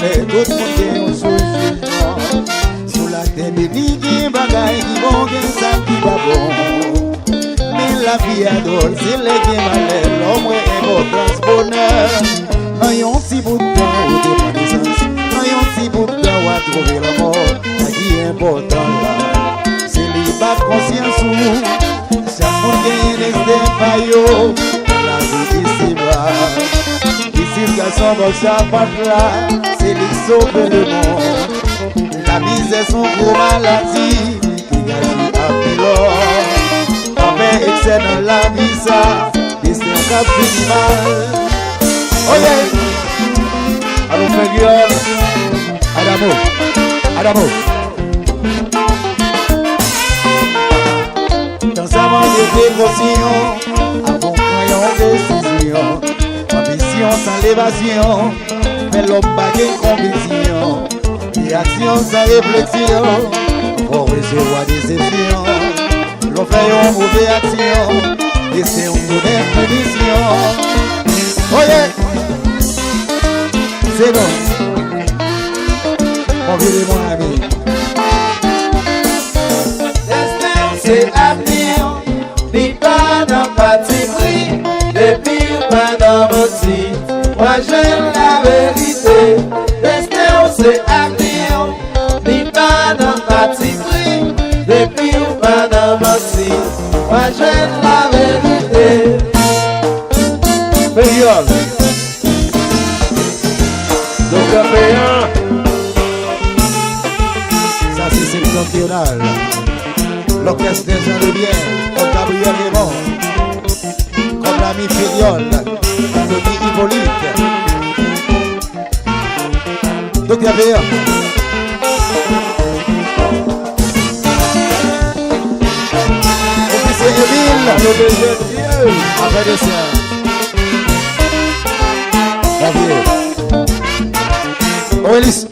malais, tout le monde est un sous-jugement. Sous la terre bénie, qui bagaille, qui bon, qui ça qui va bon. Mais la vie est drôle, c'est les qui malais, l'homme est important, bonheur. Un petit bout de temps, ou des connaissances, un petit bout de temps, ou à trouver la mort. La vie est importante là, c'est libre conscience ou. Chaque monde gagne des paillots, la vie ici va. Ici le garçon va chaque là, c'est lui sauve le monde. La misère son gros maladie, qui agit à pilot. Avec excès dans la vie ça, et c'est un cap minimal. Oh yeah! Allô Ferguson, Adamo, Adamo. Dans sa main de précaution, avant croyant décision, ambition sans l'évasion, mais l'homme pas de conviction, et action sans réflexion, pour recevoir des effiants, l'on fait une mauvaise action, et c'est une mauvaise punition. Oh yeah! C'est bon. Mon vieux et mon ami. C'est avenir, ni pas dans pâtisserie, depuis pas dans menti. Moi j'aime la vérité. Destin c'est avenir, ni pas dans pâtisserie, depuis pas dans menti. Moi j'aime la vérité. Payol. Docteur Péan. Ça c'est septentrional. L'orchestre des gens de bien, comme Gabriel Raymond, comme l'ami Fériol, Tony Hippolyte. Docteur Béa. Officier Émile, Le Dieu. après des siens. Mon vieux. Aurélis.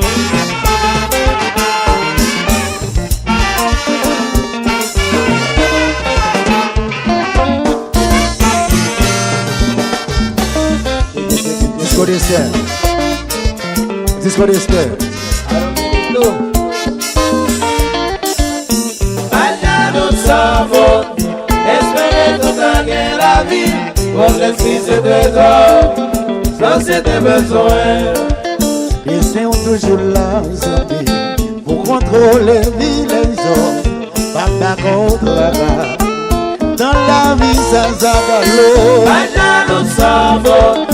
Disco d'Esther. Disco d'Esther. Maintenant nous savons, espérer tout gagner la vie, pour l'esprit c'est trésor, sans c'était besoin. Et c'est toujours là, zombi, pour contrôler vie les hommes, papa contre papa. Dans la vie sans agalo. Maintenant nous savons,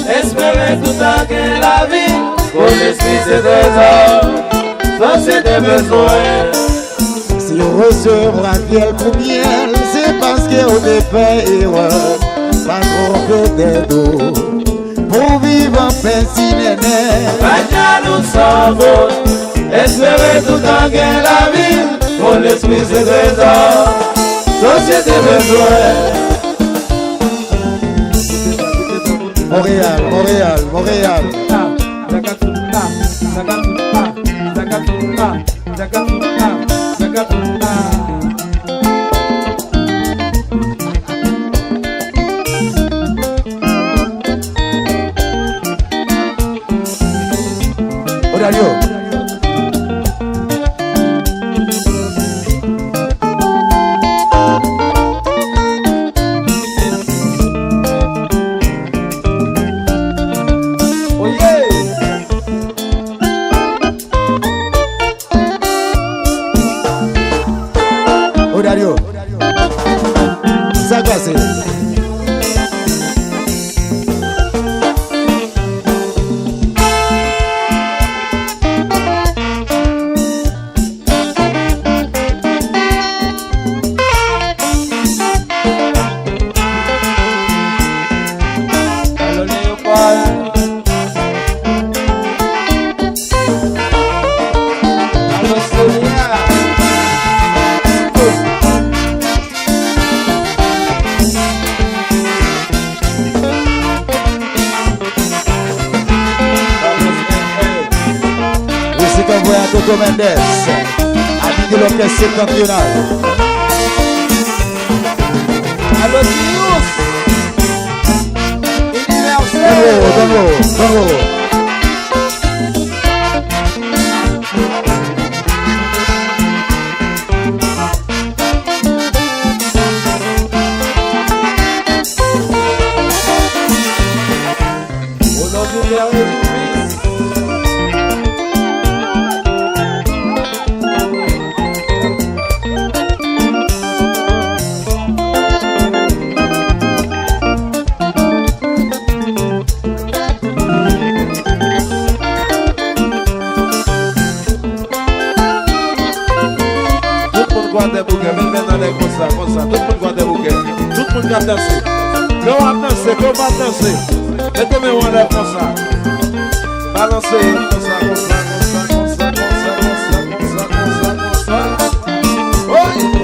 espérer tout gagner la vie, pour l'esprit c'est trésor, sans c'était besoin. Si on recevra miel pour miel, c'est parce qu'on est fait erreur, pas trop que des dos, pour vivre en paix si néné. Maintenant nous savons, espérer tout gagner la vie, pour l'esprit c'est trésor, société besoin. Montréal, Montréal, Montréal. Odario. Odario. Sagase. Toto Mendes, ami de l'orchestre septentrional. Allo Sirius, universel. Bravo, bravo, bravo. a des bouquets, même maintenant les comme ça. Tout le monde a des bouquets. Tout le monde a dansé. Quand on va danser, quand on va danser, mettez-moi en l'air comme ça. Balancez comme ça, comme ça, comme ça, comme ça, comme ça, comme ça, comme ça, comme ça, comme ça. Oui.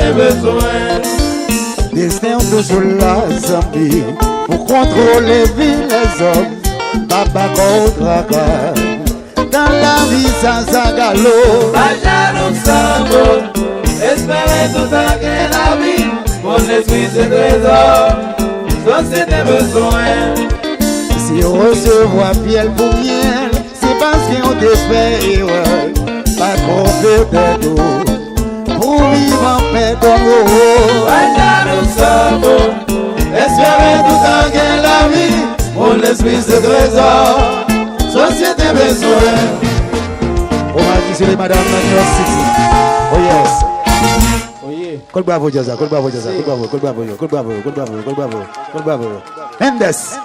société besoin. Destin toujours la Zambie pour contrôler villes les hommes. Papa contre dans la vie sans agalo. Maja nous sommes, espérer tout à que la vie, mon esprit c'est trésor, société besoin. Si on recevoir fiel pour miel, c'est parce qu'on t'espère, pas qu'on fait des dos, pour vivre en paix comme nous. Maja nous sommes, espérer tout à que la vie, mon esprit c'est trésor, société besoin. On m'a dit sur les madame New York City. Oh yes. Oh yeah. Col bravo Jaza, col bravo Jaza, col bravo, col bravo, col bravo, col bravo, col bravo, col bravo. Mendes.